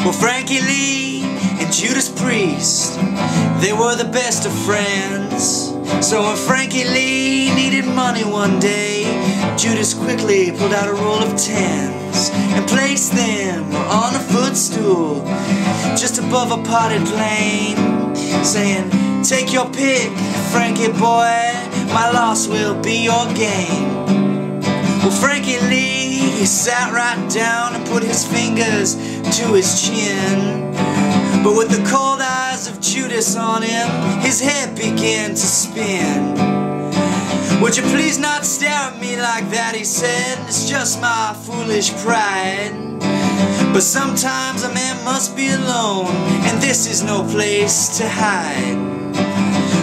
Well, Frankie Lee and Judas Priest, they were the best of friends. So when Frankie Lee needed money one day, Judas quickly pulled out a roll of tens and placed them on a footstool just above a potted plane, saying, "Take your pick, Frankie boy, my loss will be your gain." Well, Frankie Lee, he sat right down and put his fingers to his chin, but with the cold eyes of Judas on him, his head began to spin. "Would you please not stare at me like that," he said, "it's just my foolish pride. But sometimes a man must be alone, and this is no place to hide."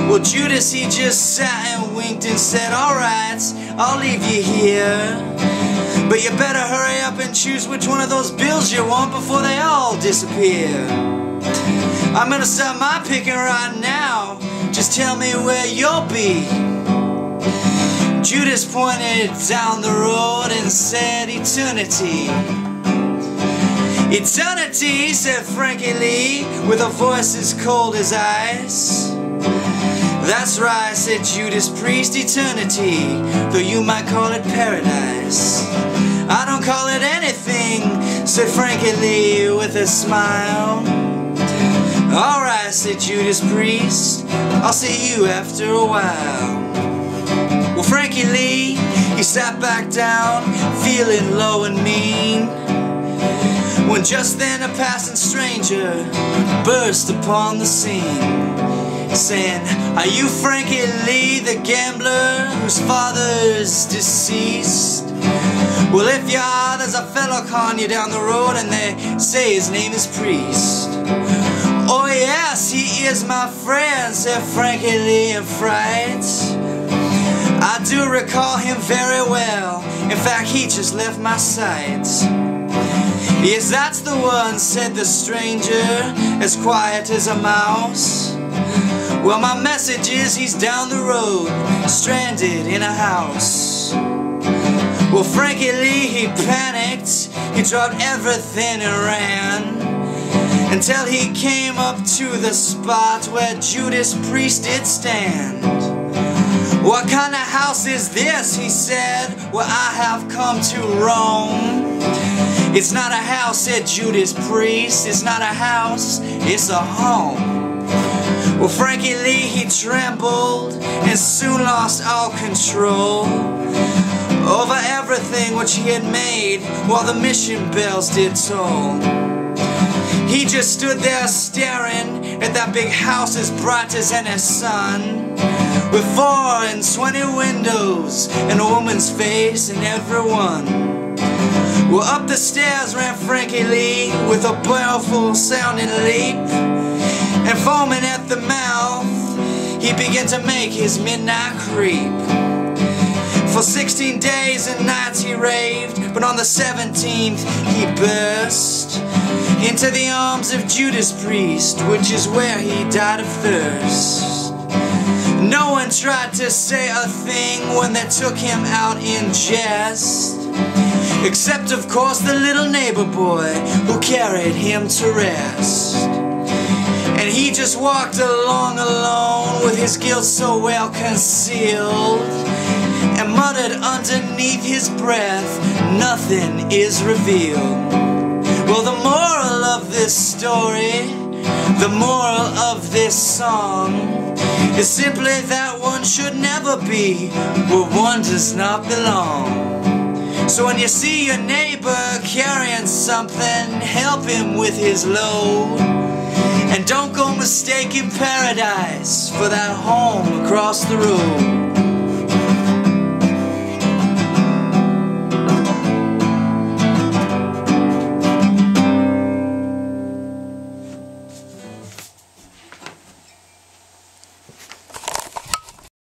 Well, Judas, he just sat and winked and said, "Alright, I'll leave you here, but you better hurry up and choose which one of those bills you want before they all disappear. I'm gonna start my picking right now, just tell me where you'll be." Judas pointed down the road and said, "Eternity." "Eternity," said Frankie Lee, with a voice as cold as ice. "That's right," said Judas Priest, "eternity, though you might call it paradise." "I don't call it anything," said Frankie Lee with a smile. "Alright," said Judas Priest, "I'll see you after a while." Well, Frankie Lee, he sat back down, feeling low and mean, when just then a passing stranger burst upon the scene, saying, "Are you Frankie Lee, the gambler whose father's deceased? Well, if you are, there's a fellow calling you down the road, and they say his name is Priest." "Oh yes, he is my friend," said Frankie Lee in fright. "I do recall him very well, in fact he just left my sight." "Yes, that's the one," said the stranger, as quiet as a mouse. "Well, my message is he's down the road, stranded in a house." Well, Frankie Lee, he panicked, he dropped everything and ran, until he came up to the spot where Judas Priest did stand. "What kind of house is this?" he said, "where I have come to roam?" "It's not a house," said Judas Priest, "it's not a house, it's a home." Well, Frankie Lee, he trembled and soon lost all control over everything which he had made while the mission bells did toll. He just stood there staring at that big house as bright as any sun, with 24 windows and a woman's face in every one. Well, up the stairs ran Frankie Lee with a baleful sounding leap, and foaming at the mouth, he began to make his midnight creep. For 16 days and nights he raved, but on the 17th he burst into the arms of Judas Priest, which is where he died of thirst. No one tried to say a thing when they took him out in jest, except of course the little neighbor boy who carried him to rest. And he just walked along alone with his guilt so well concealed, and muttered underneath his breath, "Nothing is revealed." Well, the moral of this story, the moral of this song, is simply that one should never be where one does not belong. So when you see your neighbor carrying something, help him with his load, and don't go mistaking paradise for that home across the road.